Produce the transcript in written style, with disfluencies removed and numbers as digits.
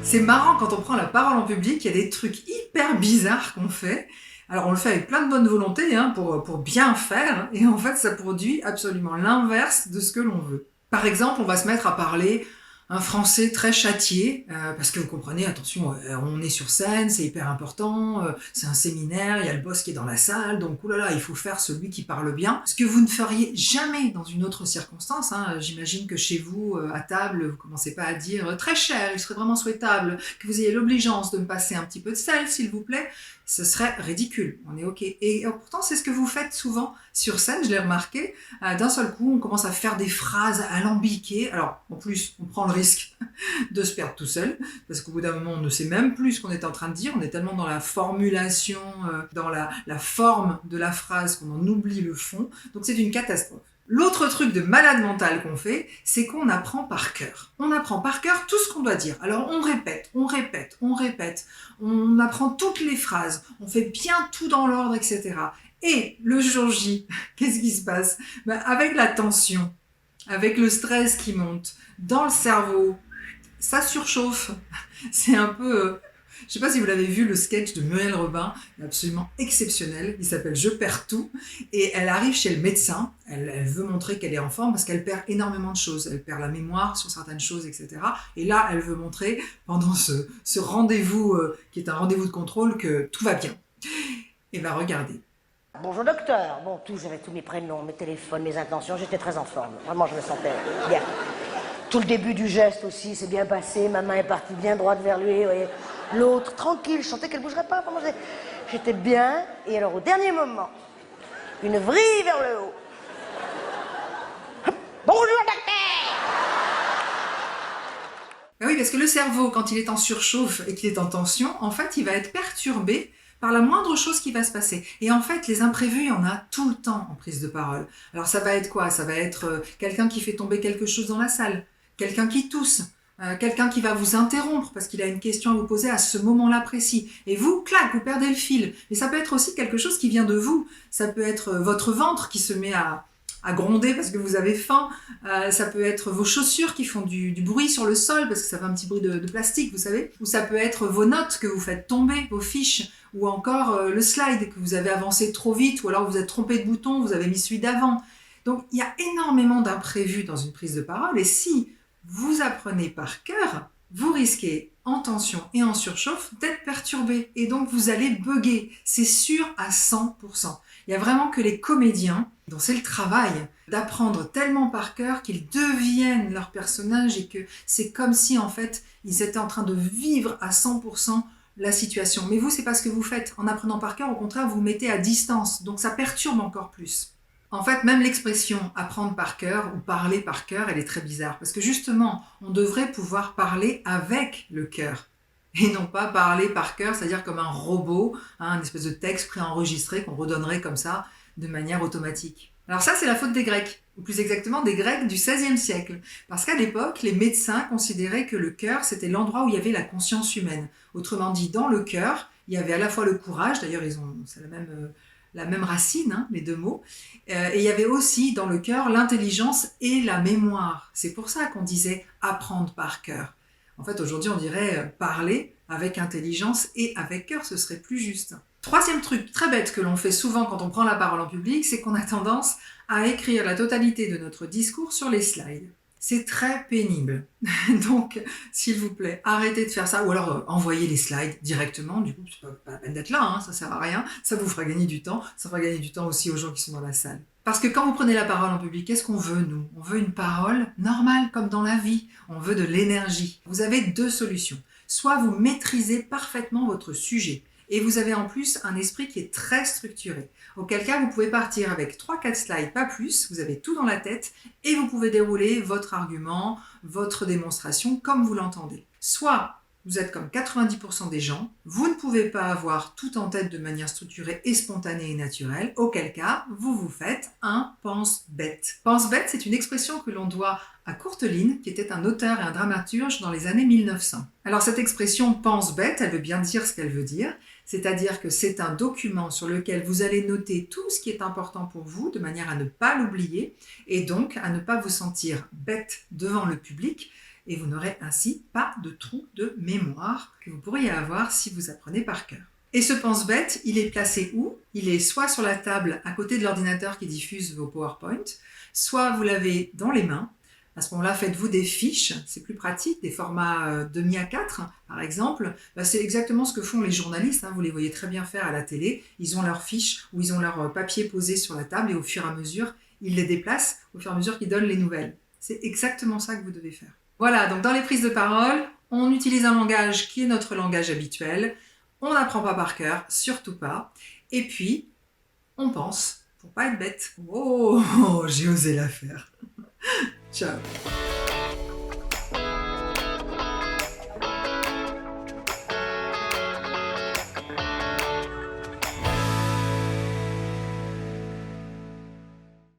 C'est marrant quand on prend la parole en public, il y a des trucs hyper bizarres qu'on fait. Alors on le fait avec plein de bonne volonté pour bien faire, et en fait ça produit absolument l'inverse de ce que l'on veut. Par exemple, on va se mettre à parler un français très châtié, parce que vous comprenez, attention, on est sur scène, c'est hyper important, c'est un séminaire, il y a le boss qui est dans la salle, donc oulala, il faut faire celui qui parle bien. Ce que vous ne feriez jamais dans une autre circonstance, hein. J'imagine que chez vous, à table, vous commencez pas à dire très cher, il serait vraiment souhaitable que vous ayez l'obligeance de me passer un petit peu de sel, s'il vous plaît. Ce serait ridicule, on est ok. Et pourtant, c'est ce que vous faites souvent sur scène, je l'ai remarqué. D'un seul coup, on commence à faire des phrases alambiquées. Alors, en plus, on prend le risque de se perdre tout seul, parce qu'au bout d'un moment, on ne sait même plus ce qu'on est en train de dire. On est tellement dans la formulation, dans la forme de la phrase qu'on en oublie le fond. Donc, c'est une catastrophe. L'autre truc de malade mental qu'on fait, c'est qu'on apprend par cœur. On apprend par cœur tout ce qu'on doit dire. Alors on répète, on apprend toutes les phrases, on fait bien tout dans l'ordre, etc. Et le jour J, qu'est-ce qui se passe ? Avec la tension, avec le stress qui monte dans le cerveau, ça surchauffe. C'est un peu... Je sais pas si vous l'avez vu, le sketch de Muriel Robin, absolument exceptionnel. Il s'appelle Je perds tout. Et elle arrive chez le médecin. Elle veut montrer qu'elle est en forme parce qu'elle perd énormément de choses. Elle perd la mémoire sur certaines choses, etc. Et là, elle veut montrer, pendant ce rendez-vous, qui est un rendez-vous de contrôle, que tout va bien. Et ben regardez. Bonjour docteur. Bon, j'avais tous mes prénoms, mes téléphones, mes intentions. J'étais très en forme. Vraiment, je me sentais bien. Tout le début du geste aussi, c'est bien passé. Ma main est partie bien droite vers lui. Vous voyez. L'autre, tranquille, je sentais qu'elle ne bougerait pas. Vraiment, j'étais bien. Et alors, au dernier moment, une vrille vers le haut. Bonjour, docteur! Ben oui, parce que le cerveau, quand il est en surchauffe et qu'il est en tension, en fait, il va être perturbé par la moindre chose qui va se passer. Et en fait, les imprévus, il y en a tout le temps en prise de parole. Alors, ça va être quoi ? Ça va être quelqu'un qui fait tomber quelque chose dans la salle, quelqu'un qui tousse, quelqu'un qui va vous interrompre parce qu'il a une question à vous poser à ce moment-là précis. Et vous, clac, vous perdez le fil. Et ça peut être aussi quelque chose qui vient de vous. Ça peut être votre ventre qui se met à gronder parce que vous avez faim. Ça peut être vos chaussures qui font du bruit sur le sol parce que ça fait un petit bruit de plastique, vous savez. Ou ça peut être vos notes que vous faites tomber, vos fiches. Ou encore le slide que vous avez avancé trop vite. Ou alors vous êtes trompé de bouton, vous avez mis celui d'avant. Donc il y a énormément d'imprévus dans une prise de parole. Et si vous apprenez par cœur, vous risquez en tension et en surchauffe d'être perturbé. Et donc vous allez bugger. C'est sûr à 100%. Il n'y a vraiment que les comédiens dont c'est le travail d'apprendre tellement par cœur qu'ils deviennent leur personnage et que c'est comme si en fait ils étaient en train de vivre à 100% la situation. Mais vous, c'est pas ce que vous faites. En apprenant par cœur, au contraire, vous vous mettez à distance. Donc ça perturbe encore plus. En fait, même l'expression « apprendre par cœur » ou « parler par cœur », elle est très bizarre. Parce que justement, on devrait pouvoir parler avec le cœur. Et non pas parler par cœur, c'est-à-dire comme un robot, une espèce de texte préenregistré qu'on redonnerait comme ça, de manière automatique. Alors ça, c'est la faute des Grecs, ou plus exactement des Grecs du XVIe siècle. Parce qu'à l'époque, les médecins considéraient que le cœur, c'était l'endroit où il y avait la conscience humaine. Autrement dit, dans le cœur, il y avait à la fois le courage, d'ailleurs, c'est la même racine, les deux mots, et il y avait aussi dans le cœur l'intelligence et la mémoire. C'est pour ça qu'on disait apprendre par cœur. En fait, aujourd'hui, on dirait parler avec intelligence et avec cœur, ce serait plus juste. Troisième truc très bête que l'on fait souvent quand on prend la parole en public, c'est qu'on a tendance à écrire la totalité de notre discours sur les slides. C'est très pénible. Donc, s'il vous plaît, arrêtez de faire ça. Ou alors, envoyez les slides directement. Du coup, c'est pas la peine d'être là, ça sert à rien. Ça vous fera gagner du temps. Ça fera gagner du temps aussi aux gens qui sont dans la salle. Parce que quand vous prenez la parole en public, qu'est-ce qu'on veut, nous ? On veut une parole normale, comme dans la vie. On veut de l'énergie. Vous avez deux solutions. Soit vous maîtrisez parfaitement votre sujet. Et vous avez en plus un esprit qui est très structuré. Auquel cas, vous pouvez partir avec 3-4 slides, pas plus. Vous avez tout dans la tête et vous pouvez dérouler votre argument, votre démonstration comme vous l'entendez. Soit vous êtes comme 90% des gens, vous ne pouvez pas avoir tout en tête de manière structurée et spontanée et naturelle, auquel cas, vous vous faites un pense-bête. Pense-bête, c'est une expression que l'on doit à Courteline, qui était un auteur et un dramaturge dans les années 1900. Alors cette expression pense-bête, elle veut bien dire ce qu'elle veut dire, c'est-à-dire que c'est un document sur lequel vous allez noter tout ce qui est important pour vous, de manière à ne pas l'oublier, et donc à ne pas vous sentir bête devant le public, et vous n'aurez ainsi pas de trou de mémoire que vous pourriez avoir si vous apprenez par cœur. Et ce pense-bête, il est placé où? Il est soit sur la table à côté de l'ordinateur qui diffuse vos PowerPoint, soit vous l'avez dans les mains. À ce moment-là, faites-vous des fiches, c'est plus pratique, des formats demi A4 par exemple. C'est exactement ce que font les journalistes, vous les voyez très bien faire à la télé. Ils ont leurs fiches ou ils ont leurs papiers posés sur la table et au fur et à mesure, ils les déplacent au fur et à mesure qu'ils donnent les nouvelles. C'est exactement ça que vous devez faire. Voilà, donc dans les prises de parole, on utilise un langage qui est notre langage habituel. On n'apprend pas par cœur, surtout pas. Et puis, on pense pour pas être bête. Oh, j'ai osé la faire. Ciao.